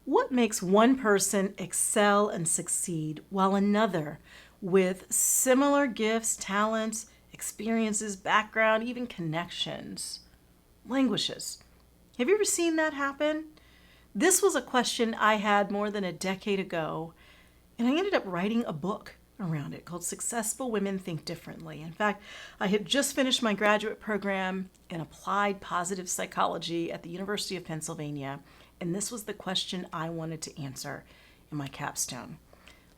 What makes one person excel and succeed while another, with similar gifts, talents, experiences, background, even connections, languishes? Have you ever seen that happen? This was a question I had more than a decade ago, and I ended up writing a book around it called Successful Women Think Differently. In fact, I had just finished my graduate program in applied positive psychology at the University of Pennsylvania, and this was the question I wanted to answer in my capstone.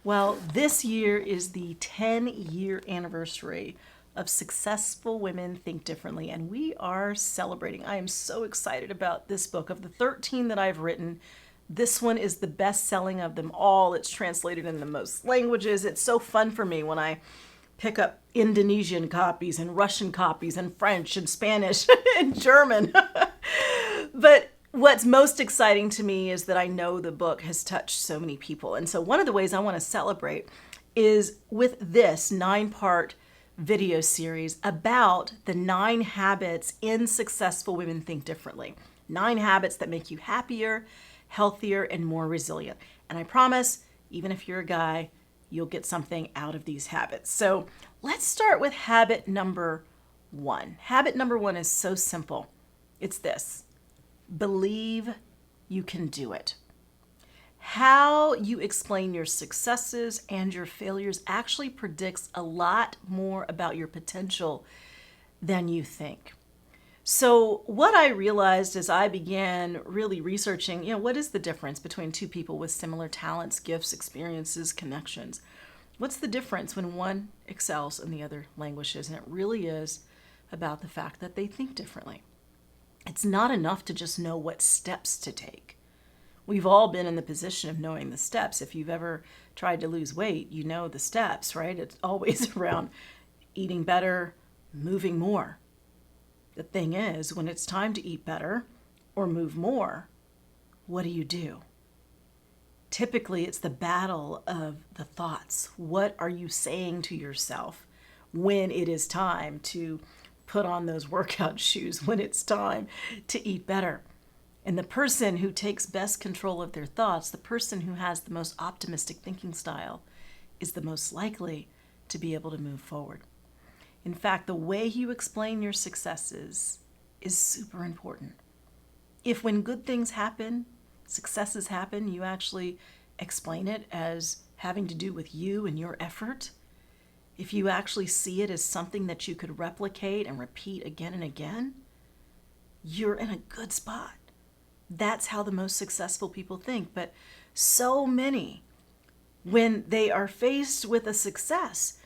Well, this year is the 10-year anniversary of Successful Women Think Differently, and we are celebrating. I am so excited about this book. Of the 13 that I've written, this one is the best selling of them all. It's translated in the most languages. It's so fun for me when I pick up Indonesian copies and Russian copies and French and Spanish and German. But what's most exciting to me is that I know the book has touched so many people. And so one of the ways I want to celebrate is with this 9-part video series about the 9 habits in Successful Women Think Differently. 9 habits that make you happier, healthier, and more resilient. And I promise, even if you're a guy, you'll get something out of these habits. So let's start with habit number 1. Habit number 1 is so simple. It's this: believe you can do it. How you explain your successes and your failures actually predicts a lot more about your potential than you think. So what I realized as I began really researching, what is the difference between two people with similar talents, gifts, experiences, connections? What's the difference when one excels and the other languishes? And it really is about the fact that they think differently. It's not enough to just know what steps to take. We've all been in the position of knowing the steps. If you've ever tried to lose weight, you know the steps, right? It's always around eating better, moving more. The thing is, when it's time to eat better or move more, what do? Typically, it's the battle of the thoughts. What are you saying to yourself when it is time to put on those workout shoes, when it's time to eat better? And the person who takes best control of their thoughts, the person who has the most optimistic thinking style, is the most likely to be able to move forward. In fact, the way you explain your successes is super important. If when good things happen, successes happen, you actually explain it as having to do with you and your effort, if you actually see it as something that you could replicate and repeat again and again, you're in a good spot. That's how the most successful people think. But so many, when they are faced with a success,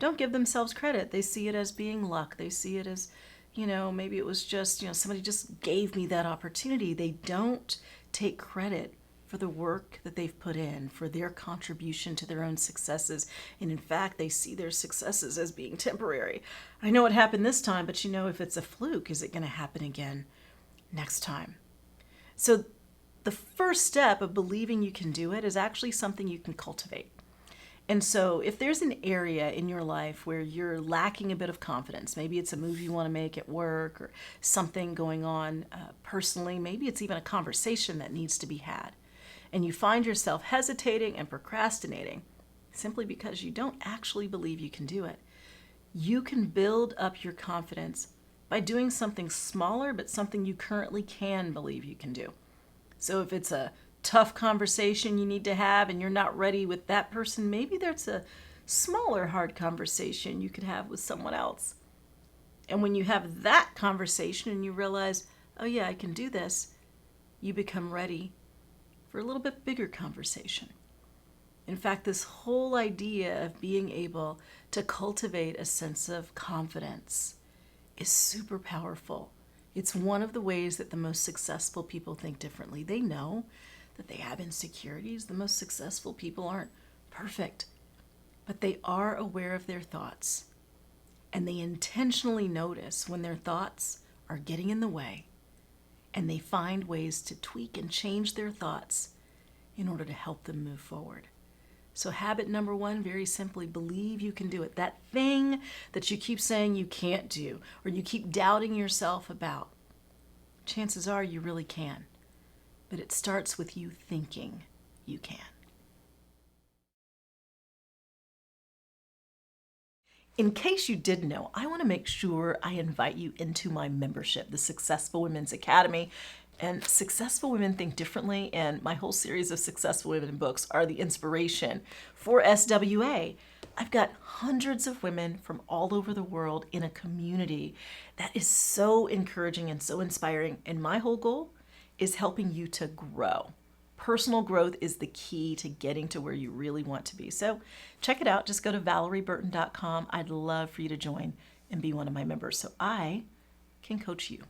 don't give themselves credit. They see it as being luck. They see it as, maybe it was just, somebody just gave me that opportunity. They don't take credit for the work that they've put in, for their contribution to their own successes. And in fact, they see their successes as being temporary. I know it happened this time, but if it's a fluke, is it going to happen again next time? So the first step of believing you can do it is actually something you can cultivate. And so if there's an area in your life where you're lacking a bit of confidence, maybe it's a move you want to make at work or something going on personally, maybe it's even a conversation that needs to be had, and you find yourself hesitating and procrastinating simply because you don't actually believe you can do it, you can build up your confidence by doing something smaller, but something you currently can believe you can do. So if it's a tough conversation you need to have and you're not ready with that person, maybe there's a smaller hard conversation you could have with someone else. And when you have that conversation and you realize, oh yeah, I can do this, you become ready for a little bit bigger conversation. In fact, this whole idea of being able to cultivate a sense of confidence is super powerful. It's one of the ways that the most successful people think differently. They know that they have insecurities. The most successful people aren't perfect, but they are aware of their thoughts, and they intentionally notice when their thoughts are getting in the way, and they find ways to tweak and change their thoughts in order to help them move forward. So habit number 1, very simply, believe you can do it. That thing that you keep saying you can't do or you keep doubting yourself about, chances are you really can. but it starts with you thinking you can. In case you didn't know, I want to make sure I invite you into my membership, the Successful Women's Academy. And Successful Women Think Differently, and my whole series of Successful Women books are the inspiration for SWA. I've got hundreds of women from all over the world in a community that is so encouraging and so inspiring. And my whole goal is helping you to grow. Personal growth is the key to getting to where you really want to be. So check it out. Just go to valerieburton.com. I'd love for you to join and be one of my members so I can coach you.